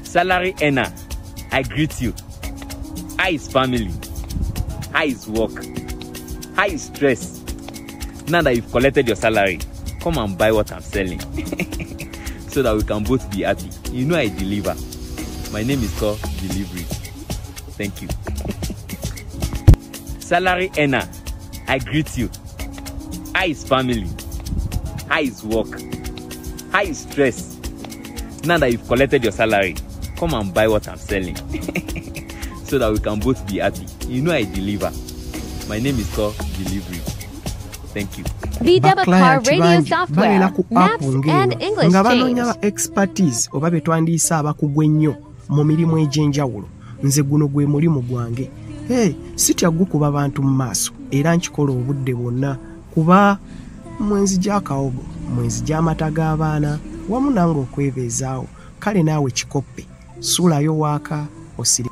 Salary earner, I greet you. How is family? How is work? How is stress? Now that you've collected your salary, come and buy what I'm selling so that we can both be happy. You know I deliver. My name is called Delivery. Thank you. Salary earner, I greet you. How is family? How is work? How is stress? Now that you've collected your salary, come and buy what I'm selling so that we can both be happy. You know I deliver. My name is called Delivery. Thank you. The Debit Car Radio Software, Maps and English Change. Expertise oba betwandiisa abakugwe nnyo mu mirimu egy'enjawulo. Nze guno gwe mulimu gwange. Sitya gukuba abantu mu maaso era nkikola obudde bwonna kuba mwenzi gy'akawogo, mwenzi gy'amata g'abaana wamu nange okwebeezaawo. Kale naawe kikoppe, suulayo waaka osiri.